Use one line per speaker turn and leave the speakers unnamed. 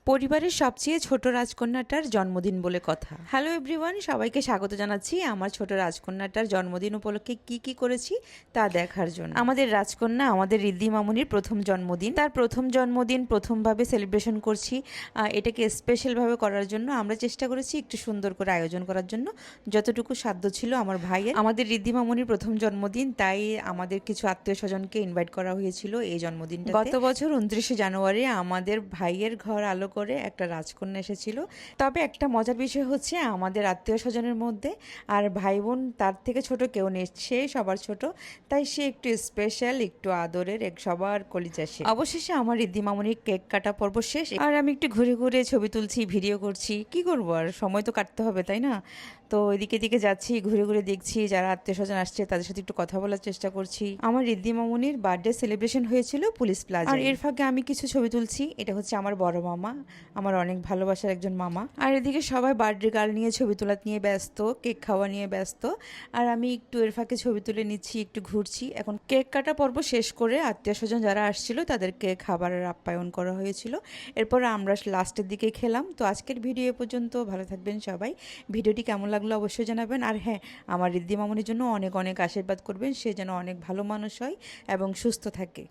পরিবারের সবচেয়ে ছোট রাজকন্যাটার জন্মদিন বলে কথা। হ্যালো এভরিওয়ান, সবাইকে স্বাগত জানাচ্ছি আমার ছোট রাজকন্যাটার জন্মদিন উপলক্ষে কি করেছি তা দেখার জন্য। আমাদের রাজকন্যা, আমাদের রিদ্ধি মামুনির প্রথম জন্মদিন, তার প্রথম জন্মদিন প্রথমভাবে সেলিব্রেশন করছি। এটাকে স্পেশালভাবে করার জন্য আমরা চেষ্টা করেছি একটু সুন্দর করে আয়োজন করার জন্য, যতটুকু সাধ্য ছিল আমার ভাইয়ের। আমাদের রিদ্ধি মামুনির প্রথম জন্মদিন, তাই আমাদের কিছু আত্মীয় স্বজনকে ইনভাইট করা হয়েছিল এই জন্মদিনটা। গত বছর 29শে জানুয়ারি আমাদের ভাইয়ের ঘর আলো করে একটা রাজকন্যা এসেছিল। তবে একটা মজার বিষয় হচ্ছে, আমাদের আত্মীয় স্বজনের মধ্যে আর ভাই বোন তার থেকে ছোট কেউ নেই, সে সবার ছোট, তাই সে একটু স্পেশাল, একটু আদরের, সবার কলিজা সে। অবশেষে আমার রিদ্ধি মামুনির কেক কাটা পর্ব শেষ, আর আমি একটু ঘুরে ঘুরে ছবি তুলছি, ভিডিও করছি। কি করব, আর সময় তো কাটতে হবে, তাই না? তো এদিকে দিকে যাচ্ছি, ঘুরে ঘুরে দেখছি যারা আত্মীয় স্বজন আসছে তাদের সাথে একটু কথা বলার চেষ্টা করছি। আমার রিদ্ধি মামুনির বার্থডে সেলিব্রেশন হয়েছিল পুলিশ প্লাজা, আর এর ফাঁকে আমি কিছু ছবি তুলছি। এটা হচ্ছে আমার বড় মামা, আমার অনেক ভালোবাসার একজন মামা। আর এদিকে সবাই বার্থডে গার্ল নিয়ে ছবি তোলা নিয়ে ব্যস্ত, কেক খাওয়া নিয়ে ব্যস্ত, আর আমি একটু এর ফাঁকে ছবি তুলে নিচ্ছি, একটু ঘুরছি। এখন কেক কাটা পর্ব শেষ করে আত্মীয় স্বজন যারা আসছিল তাদেরকে খাবারের আপ্যায়ন করা হয়েছিল। এরপর আমরা লাস্টের দিকে খেলাম। তো আজকের ভিডিও এ পর্যন্ত, ভালো থাকবেন সবাই। ভিডিওটি কেমন লাগলো অবশ্যই জানাবেন। আর হ্যাঁ, আমার রিদ্ধি মামুনির জন্য অনেক অনেক আশীর্বাদ করবেন, সে যেন অনেক ভালো মানুষ হয় এবং সুস্থ থাকে।